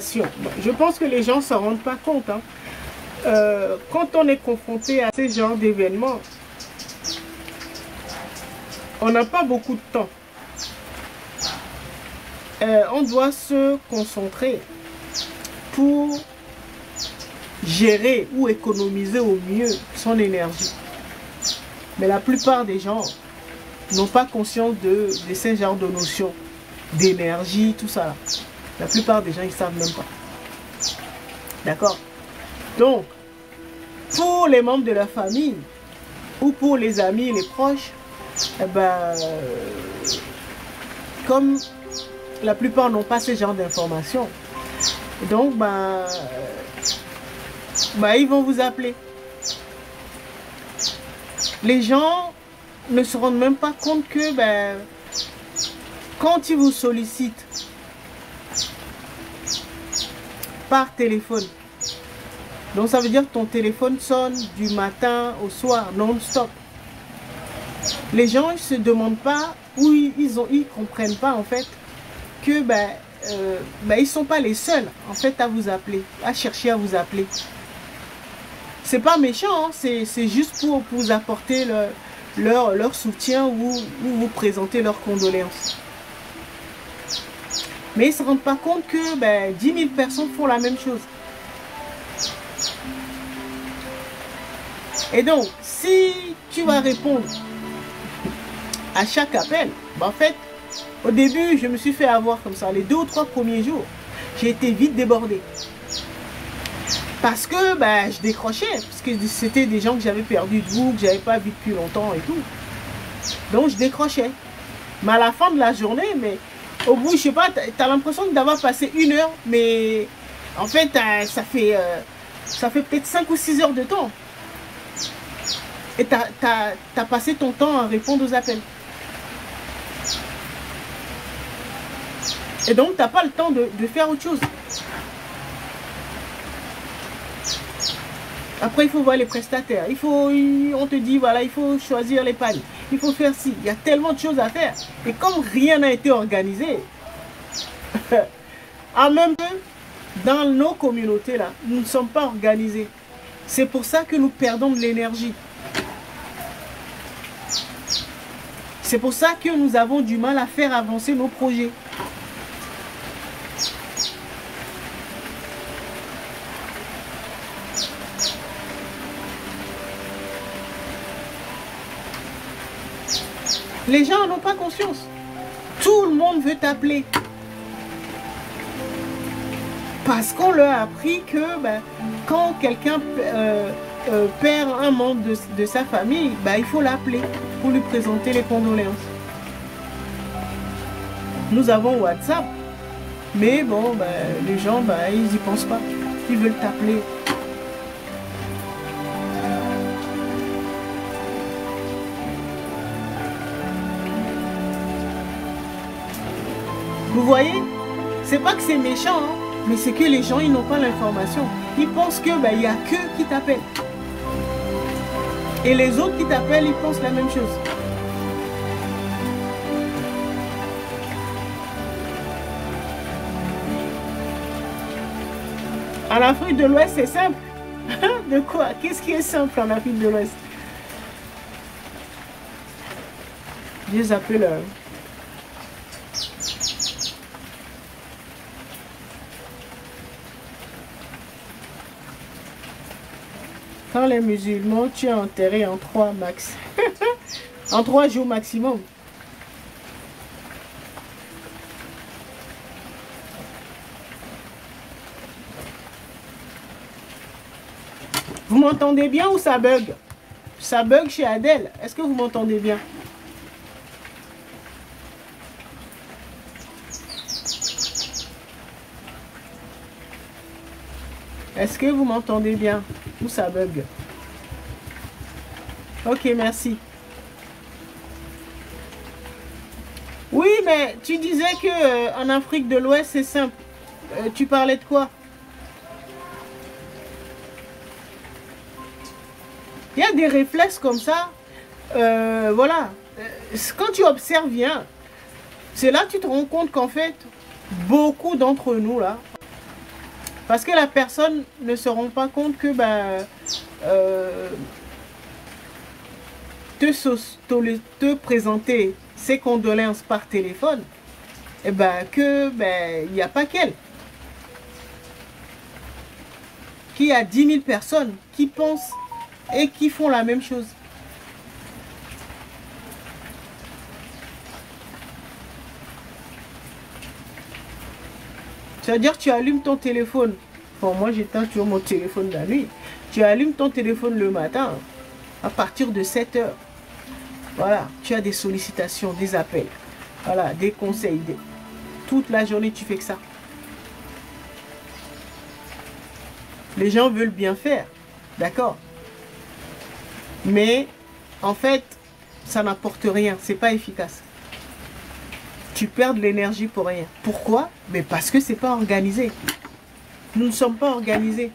d'information. Bon, je pense que les gens ne s'en rendent pas compte. Hein. Quand on est confronté à ce genre d'événements, on n'a pas beaucoup de temps. On doit se concentrer pour gérer ou économiser au mieux son énergie. Mais la plupart des gens n'ont pas conscience de ce genre de notions d'énergie, tout ça. La plupart des gens, ils ne savent même pas. D'accord? Donc, pour les membres de la famille ou pour les amis, les proches, eh ben, comme la plupart n'ont pas ce genre d'informations, donc ils vont vous appeler. Les gens ne se rendent même pas compte que quand ils vous sollicitent par téléphone, donc ça veut dire que ton téléphone sonne du matin au soir, non-stop. Les gens ne se demandent pas, ou ils comprennent pas en fait que ils ne sont pas les seuls en fait à vous appeler, à chercher à vous appeler. C'est pas méchant, hein, c'est juste pour vous apporter leur soutien ou vous présenter leurs condoléances. Mais ils ne se rendent pas compte que 10 000 personnes font la même chose. Et donc, si tu vas répondre à chaque appel, en fait, au début, je me suis fait avoir comme ça. Les 2 ou 3 premiers jours, j'ai été vite débordée. Parce que je décrochais, parce que c'était des gens que j'avais perdu de vue, que j'avais pas vu depuis longtemps et tout. Donc je décrochais. Mais à la fin de la journée, au bout, je sais pas, tu as l'impression d'avoir passé 1 heure, mais en fait, ça fait peut-être 5 ou 6 heures de temps. Et tu as passé ton temps à répondre aux appels. Et donc, tu n'as pas le temps de faire autre chose. Après, il faut voir les prestataires. On te dit, voilà, il faut choisir les pannes. Il faut faire ci. Il y a tellement de choses à faire. Et comme rien n'a été organisé, en même temps, dans nos communautés, là, nous ne sommes pas organisés. C'est pour ça que nous perdons de l'énergie. C'est pour ça que nous avons du mal à faire avancer nos projets. Les gens n'ont pas conscience. Tout le monde veut t'appeler. Parce qu'on leur a appris que quand quelqu'un perd un membre de sa famille, il faut l'appeler pour lui présenter les condoléances. Nous avons WhatsApp, mais bon, les gens, ils n'y pensent pas. Ils veulent t'appeler. Vous voyez, c'est pas que c'est méchant, hein, mais c'est que les gens, ils n'ont pas l'information. Ils pensent que il n'y a qu'eux qui t'appellent. Et les autres qui t'appellent, ils pensent la même chose. En Afrique de l'Ouest, c'est simple. De quoi? Qu'est-ce qui est simple en Afrique de l'Ouest? Je les appelle... Quand les musulmans, tu es enterré en 3 max. En 3 jours maximum. Vous m'entendez bien ou ça bug? Ça bug chez Adèle. Est-ce que vous m'entendez bien? Est-ce que vous m'entendez bien? Ou ça bug? Ok, merci. Oui, mais tu disais que en Afrique de l'Ouest, c'est simple. Tu parlais de quoi? Il y a des réflexes comme ça. Voilà. Quand tu observes bien, c'est là que tu te rends compte qu'en fait, beaucoup d'entre nous, là, Parce que la personne ne se rend pas compte que te présenter ses condoléances par téléphone, et il n'y a pas qu'elle. Qu'il y a 10 000 personnes qui pensent et qui font la même chose. C'est-à-dire, tu allumes ton téléphone. Bon, moi, j'éteins toujours mon téléphone la nuit. Tu allumes ton téléphone le matin, à partir de 7 heures. Voilà, tu as des sollicitations, des appels. Voilà, des conseils. Toute la journée, tu fais que ça. Les gens veulent bien faire, d'accord? Mais, en fait, ça n'apporte rien. C'est pas efficace. Tu perds de l'énergie pour rien. Pourquoi? Mais parce que c'est pas organisé. Nous ne sommes pas organisés.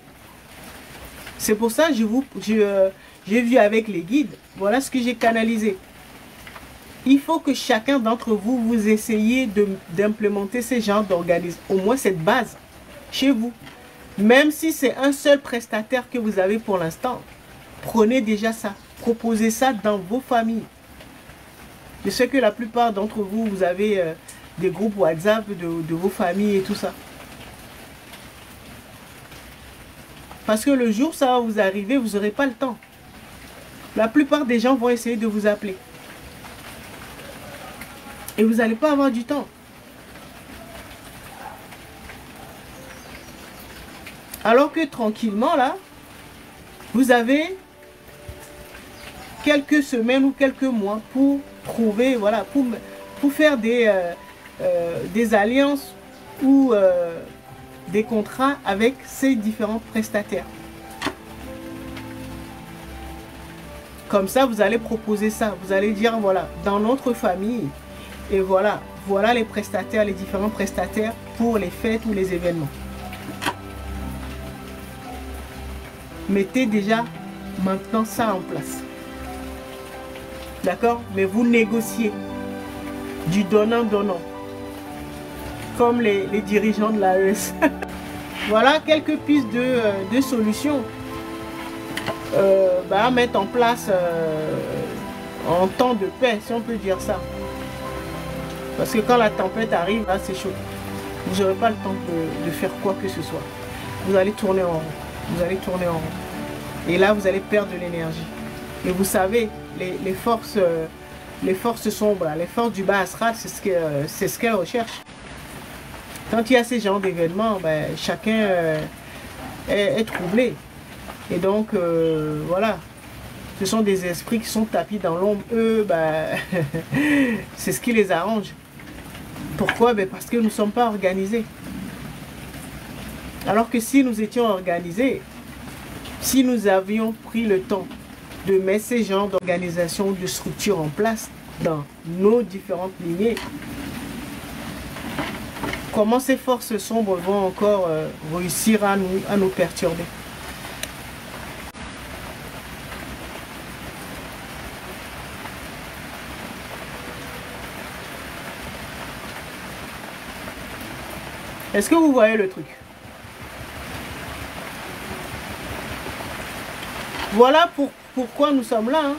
C'est pour ça que j'ai vu avec les guides. Voilà ce que j'ai canalisé. Il faut que chacun d'entre vous, vous essayiez d'implémenter ce genre d'organisme. Au moins cette base chez vous. Même si c'est un seul prestataire que vous avez pour l'instant, prenez déjà ça. Proposez ça dans vos familles. Je sais que la plupart d'entre vous, vous avez des groupes WhatsApp de vos familles et tout ça. Parce que le jour où ça va vous arriver, vous n'aurez pas le temps. La plupart des gens vont essayer de vous appeler. Et vous n'allez pas avoir du temps. Alors que tranquillement, là, vous avez quelques semaines ou quelques mois pour trouver, voilà, pour faire des alliances ou des contrats avec ces différents prestataires. Comme ça, vous allez proposer ça. Vous allez dire, voilà, dans notre famille, et voilà les prestataires, les différents prestataires pour les fêtes ou les événements. Mettez déjà maintenant ça en place. D'accord? Mais vous négociez du donnant-donnant. Comme les dirigeants de l'AES. Voilà quelques pistes de solutions à mettre en place en temps de paix, si on peut dire ça. Parce que quand la tempête arrive, là c'est chaud. Vous n'aurez pas le temps de faire quoi que ce soit. Vous allez tourner en rond. Vous allez tourner en rond. Et là, vous allez perdre de l'énergie. Et vous savez, les forces sombres, les forces du bas astral, c'est ce qu'elles recherchent. Quand il y a ces genres d'événements, chacun est troublé. Et donc, voilà. Ce sont des esprits qui sont tapis dans l'ombre. Eux, c'est ce qui les arrange. Pourquoi? Parce que nous ne sommes pas organisés. Alors que si nous étions organisés, si nous avions pris le temps de mettre ces genres d'organisation, de structure en place dans nos différentes lignées, comment ces forces sombres vont encore réussir à nous perturber? Est-ce que vous voyez le truc? Voilà pourquoi nous sommes là. Hein.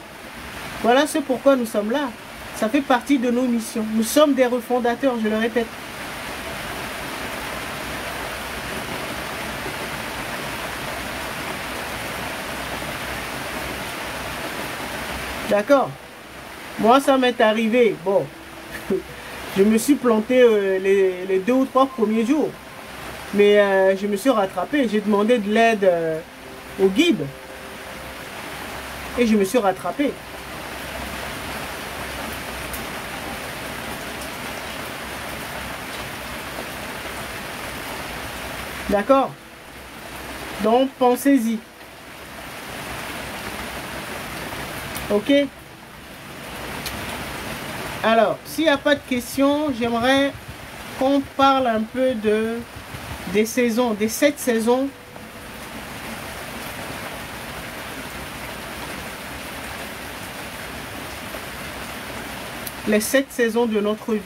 Voilà ce pourquoi nous sommes là. Ça fait partie de nos missions. Nous sommes des refondateurs, je le répète. D'accord? Moi, ça m'est arrivé. Bon, je me suis planté les 2 ou 3 premiers jours. Mais je me suis rattrapé. J'ai demandé de l'aide au guide. Et je me suis rattrapé. D'accord? Donc, pensez-y. Ok? Alors, s'il n'y a pas de questions, j'aimerais qu'on parle un peu des saisons, des 7 saisons. Les 7 saisons de notre vie.